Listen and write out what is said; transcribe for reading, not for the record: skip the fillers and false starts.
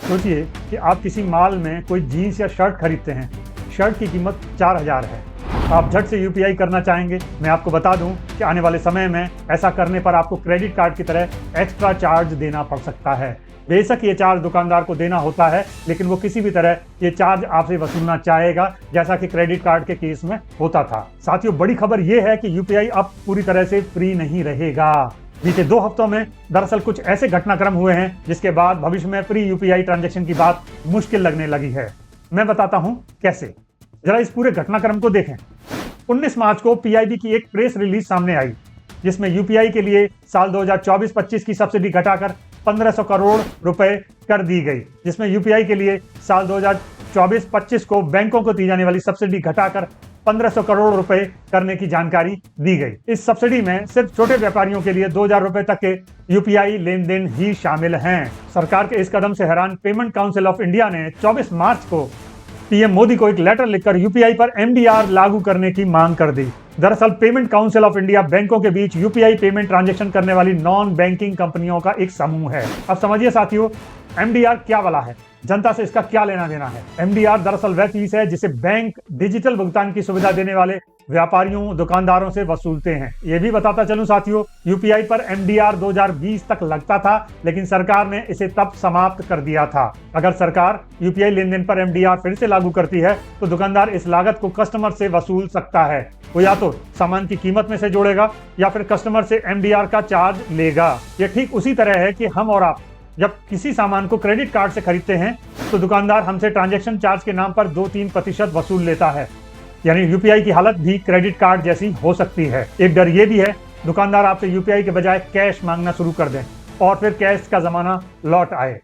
सोचिए कि आप किसी मॉल में कोई जीन्स या शर्ट खरीदते हैं। शर्ट की कीमत 4000 है। आप झट से यूपीआई करना चाहेंगे। मैं आपको बता दूं कि आने वाले समय में ऐसा करने पर आपको क्रेडिट कार्ड की तरह एक्स्ट्रा चार्ज देना पड़ सकता है। बेशक ये चार्ज दुकानदार को देना होता है, लेकिन वो किसी भी तरह ये चार्ज आपसे वसूलना चाहेगा, जैसा कि क्रेडिट कार्ड के केस में होता था। साथियों, बड़ी खबर ये है कि यूपीआई अब पूरी तरह से फ्री नहीं रहेगा। बीते 2 हफ्तों में दरअसल कुछ ऐसे घटनाक्रम हुए हैं जिसके बाद भविष्य में फ्री यूपीआई ट्रांजैक्शन की बात मुश्किल लगने लगी है। मैं बताता हूं कैसे। जरा इस पूरे घटनाक्रम को देखें। 19 मार्च को पीआईबी की एक प्रेस रिलीज सामने आई, जिसमें यूपीआई के लिए साल 2024-25 की सब्सिडी घटाकर 1500 करोड़ रुपए कर दी गई, जिसमें यूपीआई के लिए साल 2024-25 को बैंकों को दी जाने वाली सब्सिडी घटाकर 1500 करोड़ रुपए करने की जानकारी दी गई। इस सब्सिडी में सिर्फ छोटे व्यापारियों के लिए 2000 रुपए तक के यूपीआई लेन देन ही शामिल हैं। सरकार के इस कदम से हैरान पेमेंट काउंसिल ऑफ इंडिया ने 24 मार्च को पीएम मोदी को एक लेटर लिखकर यूपीआई पर एमडीआर लागू करने की मांग कर दी। दरअसल पेमेंट काउंसिल ऑफ इंडिया बैंकों के बीच यूपीआई पेमेंट ट्रांजैक्शन करने वाली नॉन बैंकिंग कंपनियों का एक समूह है। अब समझिए साथियों, एमडीआर क्या वाला है, जनता से इसका क्या लेना देना है। एमडीआर दरअसल वह फीस है जिसे बैंक डिजिटल भुगतान की सुविधा देने वाले व्यापारियों दुकानदारों से वसूलते हैं। यह भी बताता चलूं साथियों, यूपीआई पर एमडीआर 2020 तक लगता था, लेकिन सरकार ने इसे तब समाप्त कर दिया था। अगर सरकार यूपीआई लेन देन पर एमडीआर फिर से लागू करती है तो दुकानदार इस लागत को कस्टमर से वसूल सकता है। वो या तो सामान की कीमत में से जोड़ेगा या फिर कस्टमर से एमडीआर का चार्ज लेगा। यह ठीक उसी तरह है कि हम और आप जब किसी सामान को क्रेडिट कार्ड से खरीदते हैं तो दुकानदार हमसे ट्रांजैक्शन चार्ज के नाम पर 2-3% वसूल लेता है। यानी यूपीआई की हालत भी क्रेडिट कार्ड जैसी हो सकती है। एक डर ये भी है, दुकानदार आपसे यूपीआई के बजाय कैश मांगना शुरू कर दें और फिर कैश का जमाना लौट आए।